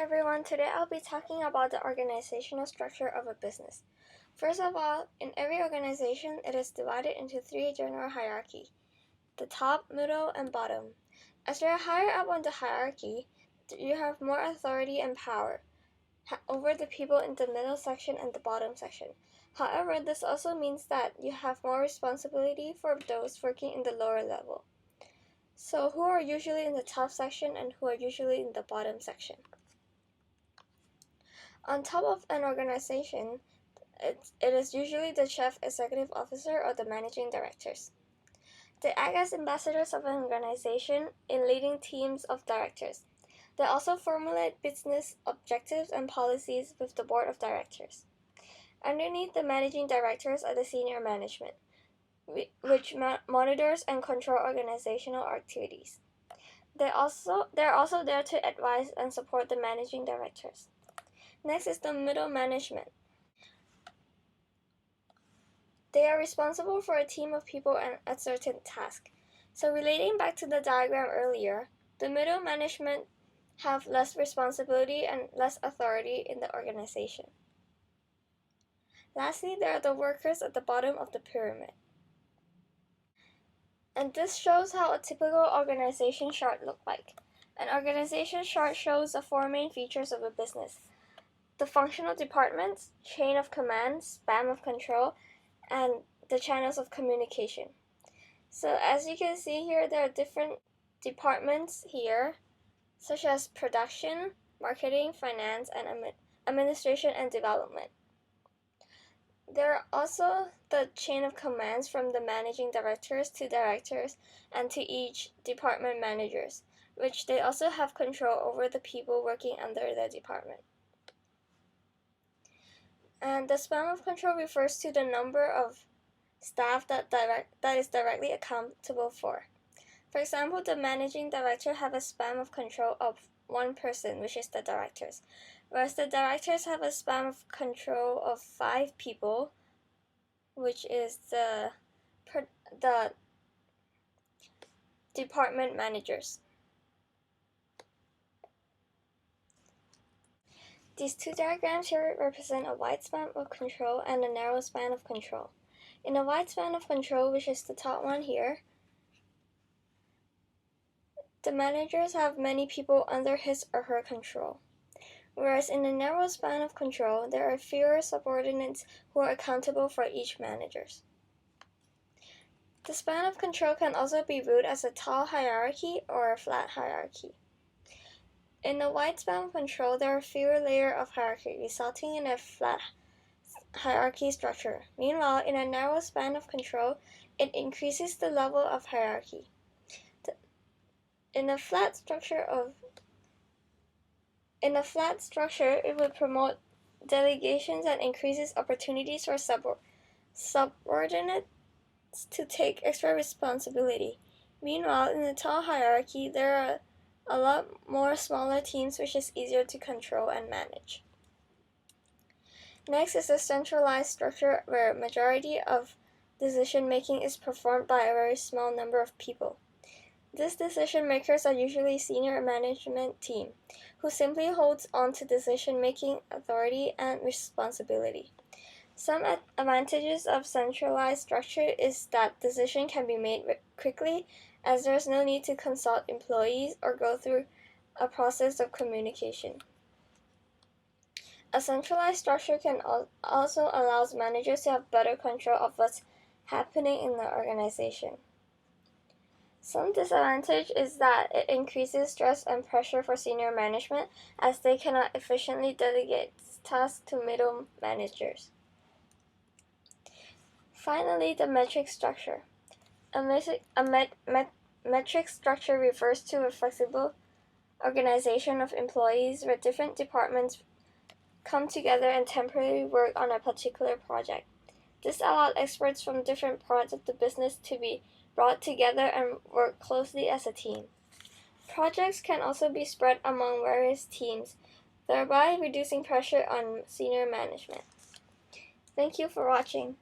everyone, today I'll be talking about the organizational structure of a business. First of all, in every organization, it is divided into three general hierarchies: the top, middle, and bottom. As you're higher up on the hierarchy, you have more authority and power over the people in the middle section and the bottom section. However, this also means that you have more responsibility for those working in the lower level. So who are usually in the top section and who are usually in the bottom section? On top of an organization, it is usually the chief executive officer or the managing directors. They act as ambassadors of an organization in leading teams of directors. They also formulate business objectives and policies with the board of directors. Underneath the managing directors are the senior management, which monitors and control organizational activities. They're also there to advise and support the managing directors. Next is the middle management. They are responsible for a team of people and a certain task. So relating back to the diagram earlier, the middle management have less responsibility and less authority in the organization. Lastly, there are the workers at the bottom of the pyramid. And this shows how a typical organization chart looks like. An organization chart shows the four main features of a business: the functional departments, chain of command, span of control, and the channels of communication. So as you can see here, there are different departments here, such as production, marketing, finance, and administration and development. There are also the chain of commands from the managing directors and to each department managers, which they also have control over the people working under their department. And the span of control refers to the number of staff that is directly accountable for. For example, the managing director have a span of control of one person, which is the directors, whereas the directors have a span of control of 5 people, which is the department managers. These two diagrams here represent a wide span of control and a narrow span of control. In a wide span of control, which is the top one here, the managers have many people under his or her control. Whereas in a narrow span of control, there are fewer subordinates who are accountable for each manager. The span of control can also be viewed as a tall hierarchy or a flat hierarchy. In a wide span of control, there are fewer layers of hierarchy, resulting in a flat hierarchy structure. Meanwhile, in a narrow span of control, it increases the level of hierarchy. In a flat structure, it would promote delegations and increases opportunities for subordinates to take extra responsibility. Meanwhile, in the tall hierarchy, there are a lot more smaller teams, which is easier to control and manage. Next is a centralized structure where majority of decision making is performed by a very small number of people. These decision makers are usually senior management team, who simply holds on to decision making authority and responsibility. Some advantages of centralized structure is that decision can be made quickly, as there is no need to consult employees or go through a process of communication. A centralized structure can also allow managers to have better control of what's happening in the organization. Some disadvantage is that it increases stress and pressure for senior management, as they cannot efficiently delegate tasks to middle managers. Finally, the metric structure. A metric structure refers to a flexible organization of employees where different departments come together and temporarily work on a particular project. This allowed experts from different parts of the business to be brought together and work closely as a team. Projects can also be spread among various teams, thereby reducing pressure on senior management. Thank you for watching.